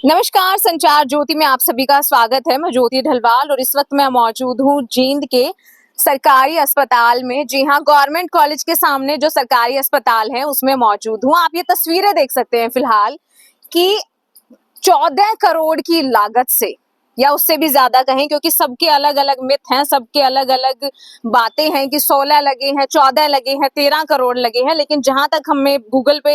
नमस्कार, संचार ज्योति में आप सभी का स्वागत है। मैं ज्योति ढलवाल और इस वक्त मैं मौजूद हूँ जींद के सरकारी अस्पताल में। जी हाँ, गवर्नमेंट कॉलेज के सामने जो सरकारी अस्पताल है उसमें मौजूद हूँ। आप ये तस्वीरें देख सकते हैं फिलहाल कि 14 करोड़ की लागत से या उससे भी ज्यादा कहें, क्योंकि सबके अलग अलग मिथ हैं, सबके अलग अलग बातें हैं कि 16 लगे हैं, 14 लगे हैं, 13 करोड़ लगे हैं, लेकिन जहां तक हमें गूगल पे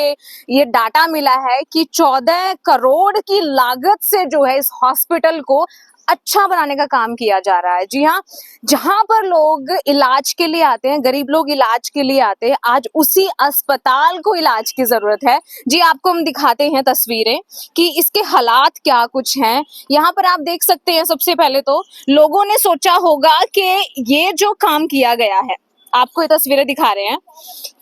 ये डाटा मिला है कि 14 करोड़ की लागत से जो है इस हॉस्पिटल को अच्छा बनाने का काम किया जा रहा है। जी हाँ, जहां पर लोग इलाज के लिए आते हैं, गरीब लोग इलाज के लिए आते हैं, आज उसी अस्पताल को इलाज की जरूरत है। जी, आपको हम दिखाते हैं तस्वीरें कि इसके हालात क्या कुछ हैं। यहाँ पर आप देख सकते हैं, सबसे पहले तो लोगों ने सोचा होगा कि ये जो काम किया गया है, आपको ये तस्वीरें दिखा रहे हैं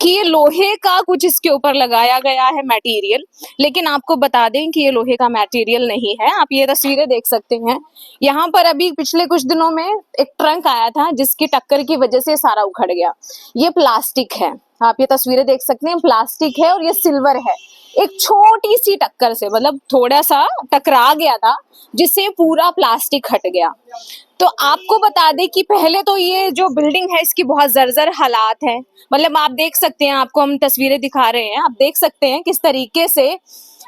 कि ये लोहे का कुछ इसके ऊपर लगाया गया है मटेरियल, लेकिन आपको बता दें कि ये लोहे का मटेरियल नहीं है। आप ये तस्वीरें देख सकते हैं। यहाँ पर अभी पिछले कुछ दिनों में एक ट्रक आया था जिसकी टक्कर की वजह से सारा उखड़ गया। ये प्लास्टिक है, आप ये तस्वीरें देख सकते हैं, प्लास्टिक है और ये सिल्वर है। एक छोटी सी टक्कर से, मतलब थोड़ा सा टकरा गया था जिससे पूरा प्लास्टिक हट गया। तो आपको बता दें कि पहले तो ये जो बिल्डिंग है इसकी बहुत जर्जर हालात है। मतलब आप देख सकते हैं, आपको हम तस्वीरें दिखा रहे हैं, आप देख सकते हैं किस तरीके से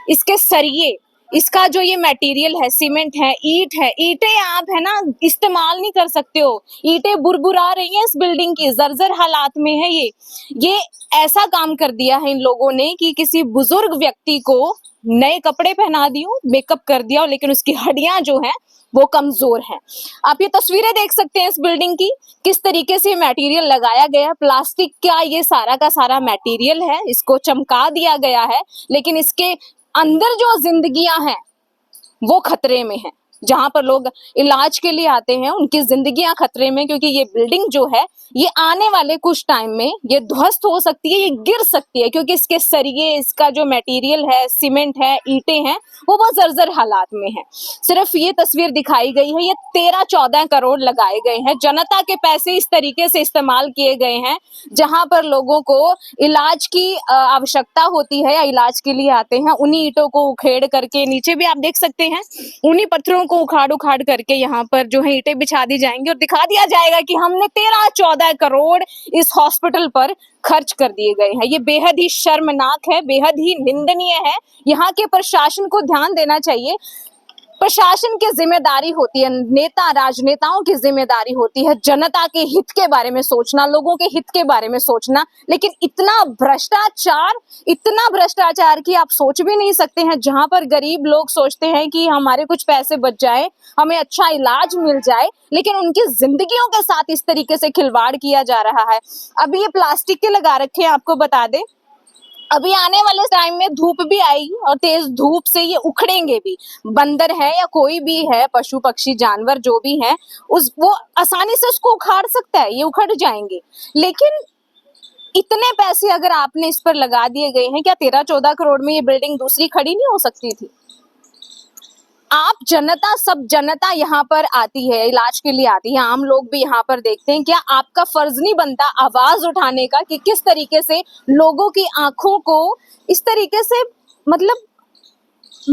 इसके सरिये, इसका जो ये मटेरियल है, सीमेंट है, ईंट है, ईंटें आप है ना इस्तेमाल नहीं कर सकते हो। ईंटें बुरबुरा रही हैं, इस बिल्डिंग की जर्जर हालात में है ये ऐसा काम कर दिया है इन लोगों ने कि किसी बुजुर्ग व्यक्ति को नए कपड़े पहना दियो, मेकअप कर दिया, लेकिन उसकी हड्डियां जो हैं वो कमजोर हैं। आप ये तस्वीरें देख सकते हैं इस बिल्डिंग की, किस तरीके से मटेरियल लगाया गया। प्लास्टिक का ये सारा का सारा मटेरियल है, इसको चमका दिया गया है, लेकिन इसके अंदर जो जिंदगियां हैं वो खतरे में हैं। जहां पर लोग इलाज के लिए आते हैं उनकी जिंदगियां खतरे में, क्योंकि ये बिल्डिंग जो है ये आने वाले कुछ टाइम में ये ध्वस्त हो सकती है, ये गिर सकती है, क्योंकि इसके सरिये, इसका जो मटेरियल है, सीमेंट है, ईंटें हैं, वो बहुत जर्जर हालात में है। सिर्फ ये तस्वीर दिखाई गई है, ये 13-14 करोड़ लगाए गए हैं, जनता के पैसे इस तरीके से इस्तेमाल किए गए हैं। जहां पर लोगों को इलाज की आवश्यकता होती है या इलाज के लिए आते हैं, उन्हीं ईंटों को उखेड़ करके, नीचे भी आप देख सकते हैं, उन्हीं पत्थरों को उखाड़ उखाड़ करके यहाँ पर जो है ईंटें बिछा दी जाएंगी और दिखा दिया जाएगा कि हमने 13-14 करोड़ इस हॉस्पिटल पर खर्च कर दिए गए हैं। ये बेहद ही शर्मनाक है, बेहद ही निंदनीय है। यहाँ के प्रशासन को ध्यान देना चाहिए। प्रशासन की जिम्मेदारी होती है, नेता राजनेताओं की जिम्मेदारी होती है जनता के हित के बारे में सोचना, लोगों के हित के बारे में सोचना, लेकिन इतना भ्रष्टाचार कि आप सोच भी नहीं सकते हैं। जहां पर गरीब लोग सोचते हैं कि हमारे कुछ पैसे बच जाए, हमें अच्छा इलाज मिल जाए, लेकिन उनकी जिंदगियों के साथ इस तरीके से खिलवाड़ किया जा रहा है। अभी ये प्लास्टिक के लगा रखे हैं, आपको बता दें, अभी आने वाले टाइम में धूप भी आएगी और तेज धूप से ये उखड़ेंगे भी। बंदर है या कोई भी है, पशु पक्षी जानवर जो भी है, वो आसानी से उसको उखाड़ सकता है, ये उखड़ जाएंगे। लेकिन इतने पैसे अगर आपने इस पर लगा दिए गए हैं, क्या 13-14 करोड़ में ये बिल्डिंग दूसरी खड़ी नहीं हो सकती थी? आप जनता, सब जनता यहाँ पर आती है, इलाज के लिए आती है, आम लोग भी यहाँ पर देखते हैं। क्या आपका फर्ज नहीं बनता आवाज उठाने का कि किस तरीके से लोगों की आंखों को इस तरीके से, मतलब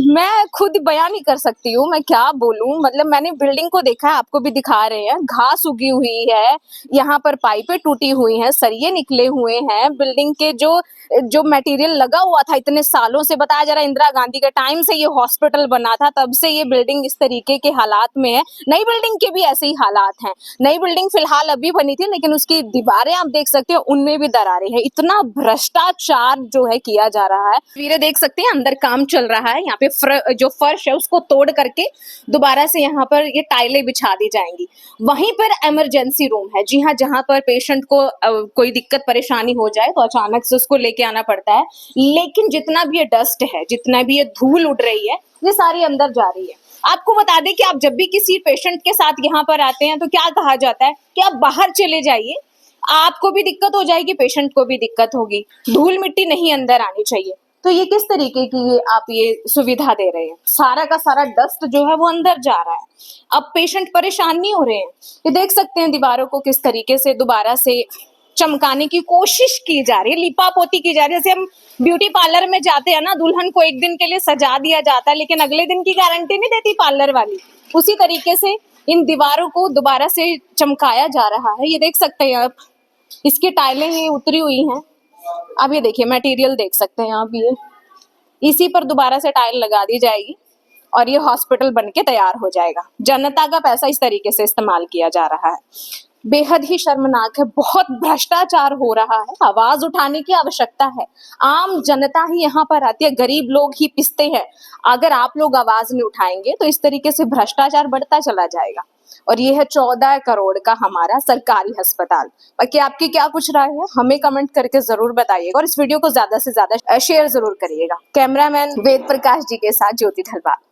मैं खुद बयान नहीं कर सकती हूँ, मैं क्या बोलूं। मतलब मैंने बिल्डिंग को देखा है, आपको भी दिखा रहे हैं, घास उगी हुई है, यहाँ पर पाइपें टूटी हुई हैं, सरिये निकले हुए हैं। बिल्डिंग के जो जो मटेरियल लगा हुआ था इतने सालों से, बताया जा रहा है इंदिरा गांधी के टाइम से ये हॉस्पिटल बना था, तब से ये बिल्डिंग इस तरीके के हालात में है। नई बिल्डिंग के भी ऐसे ही हालात हैं। नई बिल्डिंग फिलहाल अभी बनी थी, लेकिन उसकी दीवारें आप देख सकते हैं, उनमें भी दरारें हैं। इतना भ्रष्टाचार जो है किया जा रहा है। तस्वीरें देख सकते हैं, अंदर काम चल रहा है। यहाँ पे जो फर्श है उसको तोड़ करके दोबारा से यहाँ पर ये टाइलें बिछा दी जाएंगी। वहीं पर इमरजेंसी रूम है, जी हाँ, जहाँ पर पेशेंट को कोई दिक्कत परेशानी हो जाए तो अचानक से उसको लेके आना पड़ता है। लेकिन जितना भी ये डस्ट है, जितना भी ये धूल उड़ रही है, ये सारी अंदर जा रही है। आपको बता दें कि आप जब भी किसी पेशेंट के साथ यहाँ पर आते हैं तो क्या कहा जाता है कि आप बाहर चले जाइए, आपको भी दिक्कत हो जाएगी, पेशेंट को भी दिक्कत होगी, धूल मिट्टी नहीं अंदर आनी चाहिए। तो ये किस तरीके की आप ये सुविधा दे रहे हैं? सारा का सारा डस्ट जो है वो अंदर जा रहा है। अब पेशेंट परेशान नहीं हो रहे हैं। ये देख सकते हैं दीवारों को किस तरीके से दोबारा से चमकाने की कोशिश की जा रही है, लिपापोती की जा रही है। जैसे हम ब्यूटी पार्लर में जाते हैं ना, दुल्हन को एक दिन के लिए सजा दिया जाता है, लेकिन अगले दिन की गारंटी नहीं देती पार्लर वाली। उसी तरीके से इन दीवारों को दोबारा से चमकाया जा रहा है। ये देख सकते हैं आप, इसकी टाइलें ये उतरी हुई हैं। अब ये देखिए मटेरियल देख सकते हैं आप, ये इसी पर दोबारा से टाइल लगा दी जाएगी और ये हॉस्पिटल बन के तैयार हो जाएगा। जनता का पैसा इस तरीके से इस्तेमाल किया जा रहा है, बेहद ही शर्मनाक है। बहुत भ्रष्टाचार हो रहा है, आवाज उठाने की आवश्यकता है। आम जनता ही यहाँ पर आती है, गरीब लोग ही पिसते हैं। अगर आप लोग आवाज नहीं उठाएंगे तो इस तरीके से भ्रष्टाचार बढ़ता चला जाएगा। और ये है 14 करोड़ का हमारा सरकारी अस्पताल। बाकी आपकी क्या कुछ राय है, हमें कमेंट करके जरूर बताइएगा और इस वीडियो को ज्यादा से ज्यादा शेयर जरूर करिएगा। कैमरामैन वेद प्रकाश जी के साथ ज्योति ढलवाल।